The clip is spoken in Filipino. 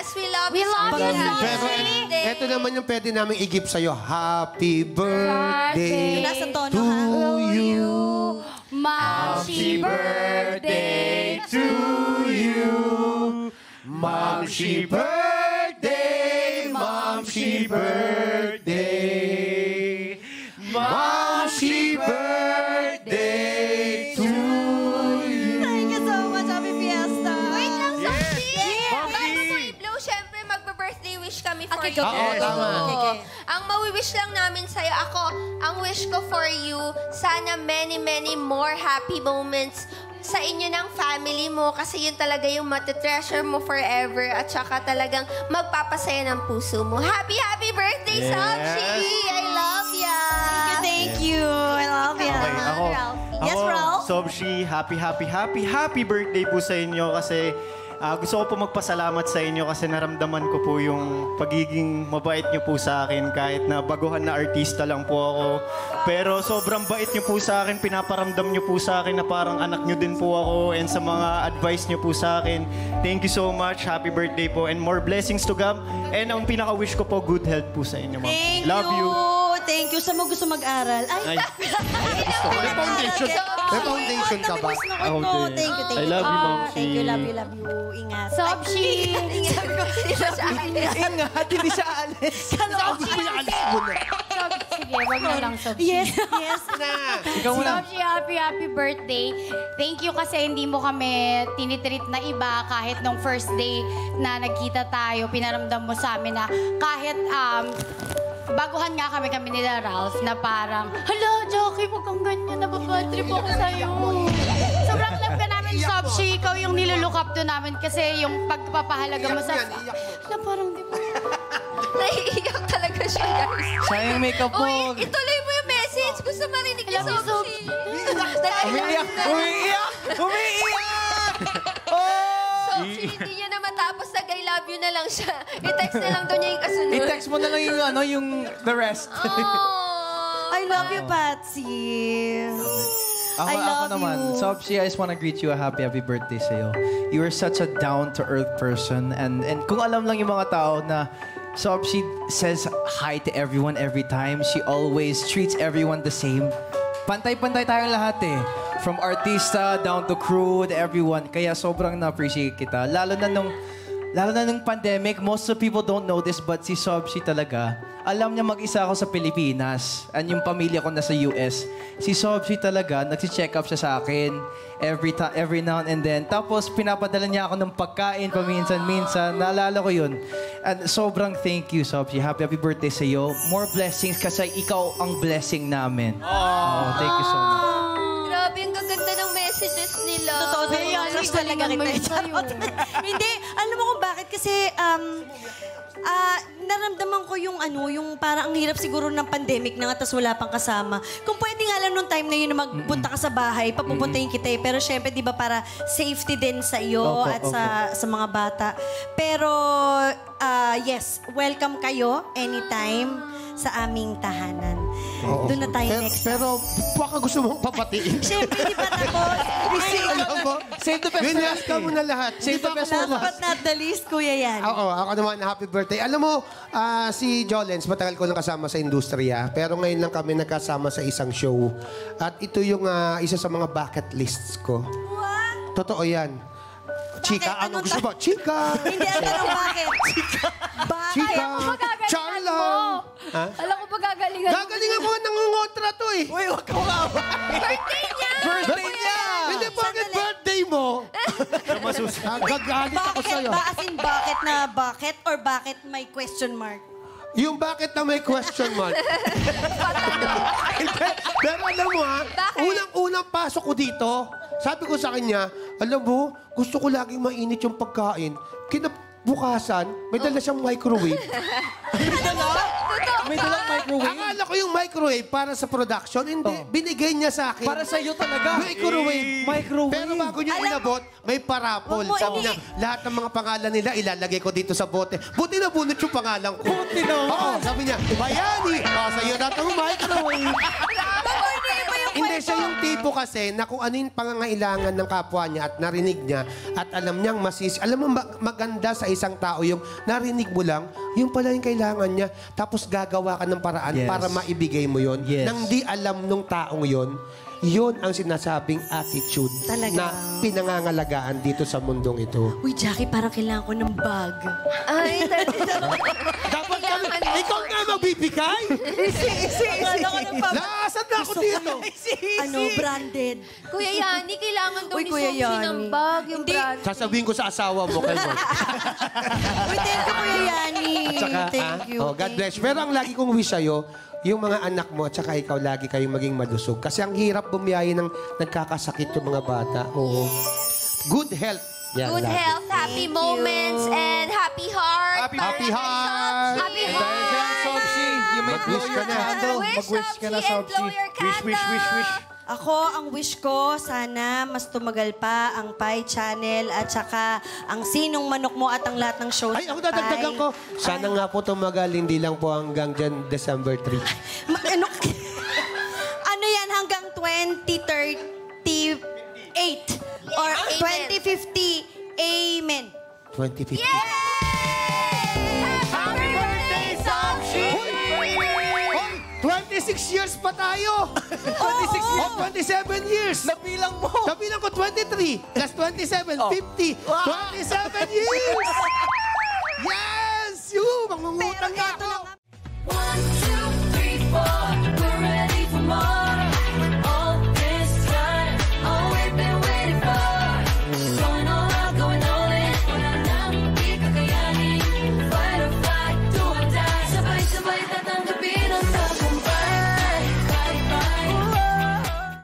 Yes, we love you. Pero ito naman yung pwede namin i-give sa'yo. Happy birthday to you. Happy birthday to you. Mamshi birthday, Mamshi birthday. Mamshi birthday to you. Thank you so much. Happy Fiesta. Wait lang, Sophie. Bago mo i-blow, syempre magpa-birthday wish kami for you. Oo, tama. Ang mawi-wish lang namin sa'yo, ang wish ko for you, sana many, many more happy moments sa inyo ng family mo kasi yun talaga yung matitreasure mo forever at saka talagang magpapasaya ng puso mo. Happy, happy birthday, Sophie! I love ya! Thank you. I love you. Okay, Yes, Ralph? Sobshi, happy birthday po sa inyo kasi gusto ko po magpasalamat sa inyo kasi naramdaman ko po yung pagiging mabait niyo po sa akin kahit na baguhan na artista lang po ako. Pero sobrang bait niyo po sa akin, pinaparamdam niyo po sa akin na parang anak niyo din po ako and sa mga advice niyo po sa akin. Thank you so much. Happy birthday po and more blessings to come. And ang pinaka-wish ko po, good health po sa inyo, ma'am. Love you. Thank you. Saan mo gusto mag-aral? Ay, May foundation. May foundation ka ba? Thank you. I love you, ma'am. Thank you, love you. Ingat. Sophie! Ingat, hindi siya alis. Gusto ko yung alis mo na. Sige, wag na lang, Sophie. Yes. Ikaw muna. Sophie, happy birthday. Thank you kasi hindi mo kami tinitreat na iba kahit nung first day na nagkita tayo, pinaramdam mo sa amin na kahit baguhan nga kami nila Ralph na parang, hala, Jackie, wag kang ganyan, nababadrip ako sa'yo. Sobrang love ka namin, Sophie. Ikaw yung nilulook up to namin kasi yung pagpapahalaga mo sa... Na parang di ba? Naiiyak talaga siya, guys. Sayang makeup po. Uy, ituloy mo yung message. Gusto marinig ni Sophie. Umiiyak! Umiiyak! Umiiyak! Sophie, hindi niya na matapos na I love you na lang siya. I-text na lang doon niya yung kasunod. I-text mo na lang yung, yung the rest. I love you, Patsy. Ako naman. Sophie, I just wanna greet you a happy birthday sa'yo. You are such a down-to-earth person. And kung alam lang yung mga tao na Sophie says hi to everyone every time. She always treats everyone the same. Pantay-pantay tayong lahat eh. From artista, down to crew, to everyone. Kaya sobrang na-appreciate kita. Lalo na nung pandemic, most of people don't know this, but si Sophie talaga, alam niya mag-isa ako sa Pilipinas. And yung pamilya ko nasa US. Si Sophie talaga, nagsi-check up siya sa akin every now and then. Tapos pinapadala niya ako ng pagkain paminsan-minsan. Naalala ko yun. And sobrang thank you, Sophie. Happy birthday sa iyo. More blessings kasi ikaw ang blessing namin. Oh, thank you so much. Grabe, ang gaganda ng messages nila. Totoo na yun. Crush talaga kita. Hindi, alam mo kung bakit? Kasi, naramdaman ko yung parang ang hirap siguro ng pandemic na nga, tas wala pang kasama. Kung pwede nga lang nung time na yun na magpunta ka sa bahay, papupuntahin kita eh. Pero syempre, di ba, para safety din sa iyo at sa mga bata. Pero, yes, welcome kayo anytime sa aming tahanan. Doon na tayo next. Pero baka gusto mong papatiin. Siyempre, di ba tapos? Alam mo, Save the best for last. ka mo na lahat. Save the best for Last but not the least, kuya yan. Oo, ako naman, happy birthday. Alam mo, si Jolens, matagal ko nang kasama sa industriya, pero ngayon lang kami nagkasama sa isang show. At ito yung isa sa mga bucket lists ko. What? Totoo yan. Chika, ano gusto mo? Chika! Hindi, ang tanong bakit? Bakit? Chika! Charlang! Alam ko pa gagalingan. Gagalingan ko, nangungontra to eh. Uy, wag ka makawa. Birthday niya! Birthday niya! Hindi, bakit birthday mo? Gagalit ako Bakit sa'yo. ba? As in, bakit na bakit? Or bakit may question mark? Yung bakit na may question mark. Pero alam mo ha, unang pasok ko dito, sabi ko sa kanya, alam mo, gusto ko laging mainit yung pagkain. Kinabukasan, may dala siyang microwave. May dalang microwave? Akala ko yung microwave para sa production. Hindi, binigay niya sa akin. Para sa'yo talaga? Microwave. Microwave. Pero bago niya inabot, may parapol. Sabi niya, lahat ng mga pangalan nila ilalagay ko dito sa bote. Buti na bunot yung pangalan ko. Buti na. Oo, sabi niya, Bayani. Sa'yo na itong microwave. Hindi ba yung Hindi siya yung tipo kasi na kung ano yung pangangailangan ng kapwa niya at narinig niya at alam niyang alam mo maganda sa isang tao yung narinig mo lang, yung pala yung kailangan niya. Tapos gagawa ka ng paraan Yes. para maibigay mo yon. Yes. Nang di alam nung taong yon, yun ang sinasabing attitude Talaga. na pinangangalagaan dito sa mundong ito. Uy, Jackie, parang kailangan ko ng bag. Ay, Dapat kami, Kailangan mo. ikaw nga magbibigay? Akala ko ng bag. Nasaan na ako dito? Ano, branded. Kuya Yani, kailangan daw Uy, ni Kuya Sophie ng Yani. bag, yung Hindi. brand. Sasabihin ko sa asawa mo, kay Mark. Uy, thank you, Kuya Yani. Thank you. God thank bless. you. Pero ang lagi kong wish sa'yo, yung mga anak mo at saka ikaw lagi kayong maging malusog. Kasi ang hirap bumiyahe ng nagkakasakit yung mga bata. Oo. Good health. Yan, Good lagi. health, happy Thank moments, you. and happy heart. Happy heart. Happy Dahil heart. dyan, Sobsi, you may blow Mag-wish ka your na. candle. Wish, Mag-wish ka na, Sobsi, and blow Sobsi. your candle. Wish. Ako, ang wish ko, sana mas tumagal pa ang Pi Channel at saka ang Sinong Manok Mo at ang lahat ng shows Ay, ako ng dadagdagan Pi. ko. Sana nga po tumagal, hindi lang po hanggang dyan December 3. Ano, ano yan, hanggang 2038 or Amen. 2050. Amen. 2050. Yay! Happy birthday, Sophie! 26 years pa tayo! 26 years? 27 years! Nabilang mo. Sabihin ko 23 plus 27, 50. 27 years! Yes! Mangungutang Pero na ito ako!